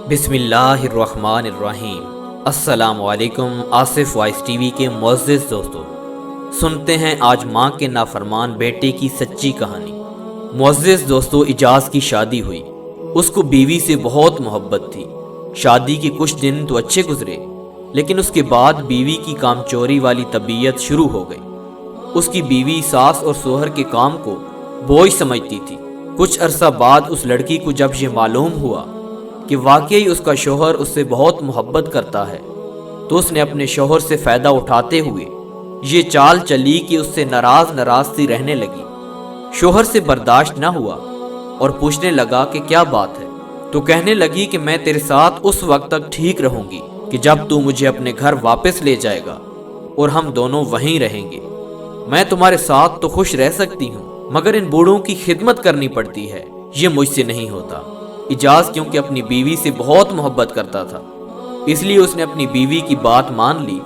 بسم اللہ الرحمن الرحیم۔ السلام علیکم۔ آصف وائس ٹی وی کے معزز دوستو، سنتے ہیں آج ماں کے نافرمان بیٹے کی سچی کہانی۔ معزز دوستو، اجاز کی شادی ہوئی۔ اس کو بیوی سے بہت محبت تھی۔ شادی کے کچھ دن تو اچھے گزرے، لیکن اس کے بعد بیوی کی کام چوری والی طبیعت شروع ہو گئی۔ اس کی بیوی ساس اور شوہر کے کام کو بوجھ سمجھتی تھی۔ کچھ عرصہ بعد اس لڑکی کو جب یہ معلوم ہوا کہ واقعی اس کا شوہر اس سے بہت محبت کرتا ہے، تو اس نے اپنے شوہر سے فائدہ اٹھاتے ہوئے یہ چال چلی کہ اس سے ناراض سی رہنے لگی۔ شوہر سے برداشت نہ ہوا اور پوچھنے لگا کہ کیا بات ہے، تو کہنے لگی کہ میں تیرے ساتھ اس وقت تک ٹھیک رہوں گی کہ جب تو مجھے اپنے گھر واپس لے جائے گا اور ہم دونوں وہیں رہیں گے۔ میں تمہارے ساتھ تو خوش رہ سکتی ہوں، مگر ان بوڑھوں کی خدمت کرنی پڑتی ہے، یہ مجھ سے نہیں ہوتا۔ اجاز کیونکہ اپنی بیوی سے بہت محبت کرتا تھا، اس لیے اس نے اپنی بیوی کی بات مان لی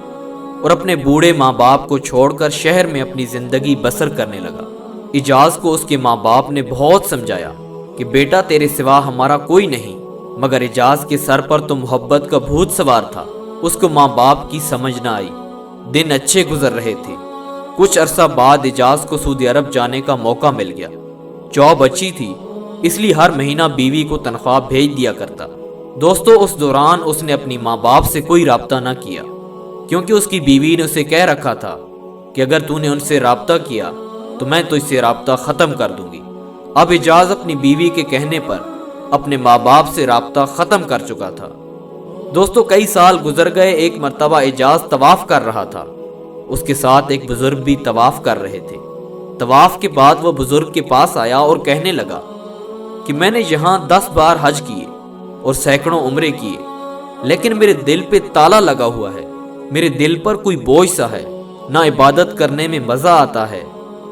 اور اپنے بوڑھے ماں باپ کو چھوڑ کر شہر میں اپنی زندگی بسر کرنے لگا۔ اجاز کو اس کے ماں باپ نے بہت سمجھایا کہ بیٹا تیرے سوا ہمارا کوئی نہیں، مگر اجاز کے سر پر تو محبت کا بھوت سوار تھا۔ اس کو ماں باپ کی سمجھ نہ آئی۔ دن اچھے گزر رہے تھے۔ کچھ عرصہ بعد اجاز کو سعودی عرب جانے کا موقع مل گیا۔ جاب اچھی تھی، اس لیے ہر مہینہ بیوی کو تنخواہ بھیج دیا کرتا۔ دوستو، اس دوران اس نے اپنی ماں باپ سے کوئی رابطہ نہ کیا، کیونکہ اس کی بیوی نے اسے کہہ رکھا تھا کہ اگر تو نے ان سے رابطہ کیا تو میں تو اس سے رابطہ ختم کر دوں گی۔ اب اجاز اپنی بیوی کے کہنے پر اپنے ماں باپ سے رابطہ ختم کر چکا تھا۔ دوستو، کئی سال گزر گئے۔ ایک مرتبہ اجاز طواف کر رہا تھا، اس کے ساتھ ایک بزرگ بھی طواف کر رہے تھے۔ طواف کے بعد وہ بزرگ کے پاس آیا اور کہنے لگا کہ میں نے یہاں 10 بار حج کیے اور سینکڑوں عمرے کیے، لیکن میرے دل پہ تالا لگا ہوا ہے۔ میرے دل پر کوئی بوجھ سا ہے، نہ عبادت کرنے میں مزہ آتا ہے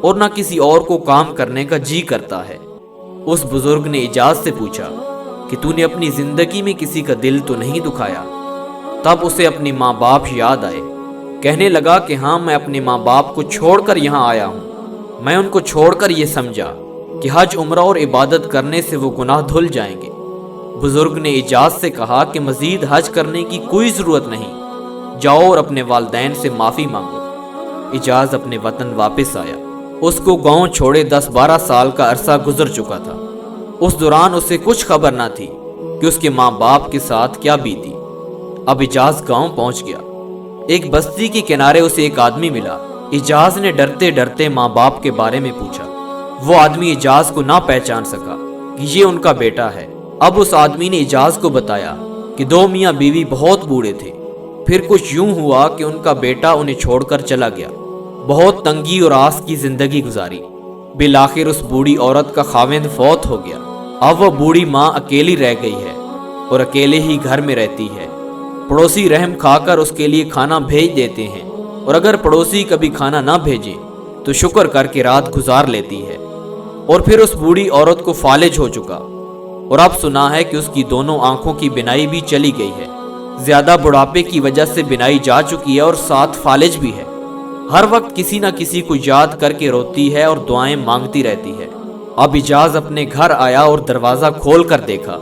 اور نہ کسی اور کو کام کرنے کا جی کرتا ہے۔ اس بزرگ نے اجاز سے پوچھا کہ تو نے اپنی زندگی میں کسی کا دل تو نہیں دکھایا؟ تب اسے اپنی ماں باپ یاد آئے۔ کہنے لگا کہ ہاں، میں اپنے ماں باپ کو چھوڑ کر یہاں آیا ہوں۔ میں ان کو چھوڑ کر یہ سمجھا کہ حج عمرہ اور عبادت کرنے سے وہ گناہ دھل جائیں گے۔ بزرگ نے اجاز سے کہا کہ مزید حج کرنے کی کوئی ضرورت نہیں، جاؤ اور اپنے والدین سے معافی مانگو۔ اجاز اپنے وطن واپس آیا۔ اس کو گاؤں چھوڑے 10-12 سال کا عرصہ گزر چکا تھا۔ اس دوران اسے کچھ خبر نہ تھی کہ اس کے ماں باپ کے ساتھ کیا بیتی۔ اب اجاز گاؤں پہنچ گیا۔ ایک بستی کے کنارے اسے ایک آدمی ملا۔ اجاز نے ڈرتے ڈرتے ماں باپ کے بارے میں پوچھا۔ وہ آدمی اجاز کو نہ پہچان سکا کہ یہ ان کا بیٹا ہے۔ اب اس آدمی نے اجاز کو بتایا کہ 2 میاں بیوی بہت بوڑھے تھے، پھر کچھ یوں ہوا کہ ان کا بیٹا انہیں چھوڑ کر چلا گیا۔ بہت تنگی اور آس کی زندگی گزاری۔ بالآخر اس بوڑھی عورت کا خاوند فوت ہو گیا۔ اب وہ بوڑھی ماں اکیلی رہ گئی ہے اور اکیلے ہی گھر میں رہتی ہے۔ پڑوسی رحم کھا کر اس کے لیے کھانا بھیج دیتے ہیں، اور اگر پڑوسی کبھی کھانا نہ بھیجے تو شکر کر کے رات گزار لیتی ہے۔ اور پھر اس بوڑھی عورت کو فالج ہو چکا، اور اب سنا ہے کہ اس کی دونوں آنکھوں کی بینائی بھی چلی گئی ہے۔ زیادہ بڑھاپے کی وجہ سے بینائی جا چکی ہے اور ساتھ فالج بھی ہے۔ ہر وقت کسی نہ کسی کو یاد کر کے روتی ہے اور دعائیں مانگتی رہتی ہے۔ اب اجاز اپنے گھر آیا اور دروازہ کھول کر دیکھا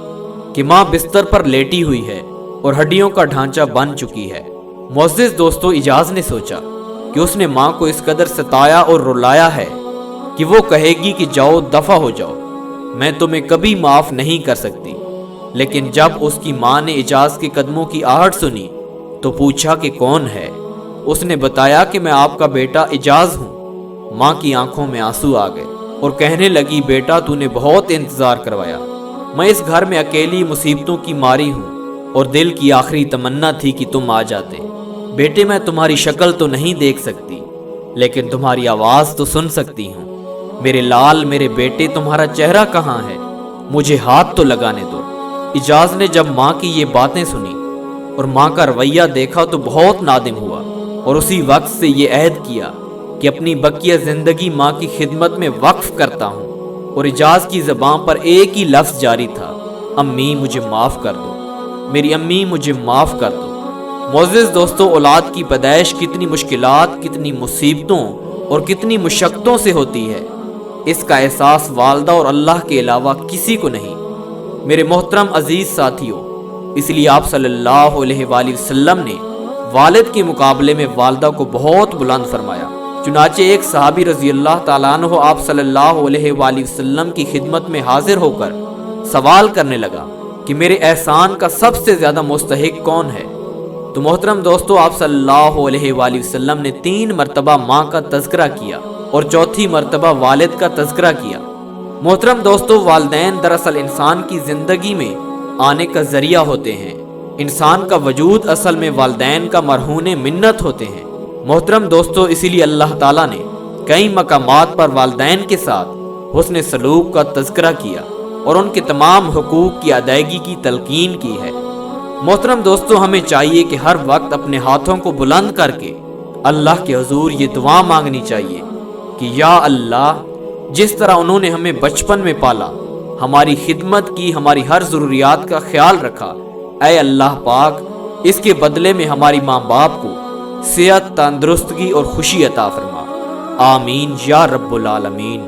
کہ ماں بستر پر لیٹی ہوئی ہے اور ہڈیوں کا ڈھانچہ بن چکی ہے۔ معزز دوستو، اجاز نے سوچا کہ اس نے ماں کو اس قدر ستایا اور رلایا ہے کہ وہ کہے گی کہ جاؤ دفع ہو جاؤ، میں تمہیں کبھی معاف نہیں کر سکتی۔ لیکن جب اس کی ماں نے اجاز کے قدموں کی آہٹ سنی تو پوچھا کہ کون ہے۔ اس نے بتایا کہ میں آپ کا بیٹا اجاز ہوں۔ ماں کی آنکھوں میں آنسو آ گئے اور کہنے لگی، بیٹا تو نے بہت انتظار کروایا۔ میں اس گھر میں اکیلی مصیبتوں کی ماری ہوں اور دل کی آخری تمنا تھی کہ تم آ جاتے۔ بیٹے، میں تمہاری شکل تو نہیں دیکھ سکتی، لیکن تمہاری آواز تو سن سکتی ہوں۔ میرے لال، میرے بیٹے، تمہارا چہرہ کہاں ہے؟ مجھے ہاتھ تو لگانے دو۔ اجاز نے جب ماں کی یہ باتیں سنی اور ماں کا رویہ دیکھا تو بہت نادم ہوا، اور اسی وقت سے یہ عہد کیا کہ اپنی بقیہ زندگی ماں کی خدمت میں وقف کرتا ہوں۔ اور اجاز کی زبان پر ایک ہی لفظ جاری تھا، امی مجھے معاف کر دو، میری امی مجھے معاف کر دو۔ معزز دوستو، اولاد کی پیدائش کتنی مشکلات، کتنی مصیبتوں اور کتنی مشقتوں سے ہوتی ہے، اس کا احساس والدہ اور اللہ کے علاوہ کسی کو نہیں۔ میرے محترم عزیز ساتھیوں، اس لیے آپ صلی اللہ علیہ وآلہ وسلم نے والد کے مقابلے میں والدہ کو بہت بلند فرمایا۔ چنانچہ ایک صحابی رضی اللہ تعالیٰ عنہ آپ صلی اللہ علیہ وآلہ وسلم کی خدمت میں حاضر ہو کر سوال کرنے لگا کہ میرے احسان کا سب سے زیادہ مستحق کون ہے؟ تو محترم دوستو، آپ صلی اللہ علیہ وآلہ وسلم نے 3 مرتبہ ماں کا تذکرہ کیا اور چوتھی مرتبہ والد کا تذکرہ کیا۔ محترم دوستو، والدین دراصل انسان کی زندگی میں آنے کا ذریعہ ہوتے ہیں۔ انسان کا وجود اصل میں والدین کا مرہون منت ہوتے ہیں۔ محترم دوستو، اسی لیے اللہ تعالیٰ نے کئی مقامات پر والدین کے ساتھ حسن سلوک کا تذکرہ کیا اور ان کے تمام حقوق کی ادائیگی کی تلقین کی ہے۔ محترم دوستو، ہمیں چاہیے کہ ہر وقت اپنے ہاتھوں کو بلند کر کے اللہ کے حضور یہ دعا مانگنی چاہیے کہ یا اللہ، جس طرح انہوں نے ہمیں بچپن میں پالا، ہماری خدمت کی، ہماری ہر ضروریات کا خیال رکھا، اے اللہ پاک، اس کے بدلے میں ہماری ماں باپ کو صحت، تندرستگی اور خوشی عطا فرما۔ آمین یا رب العالمین۔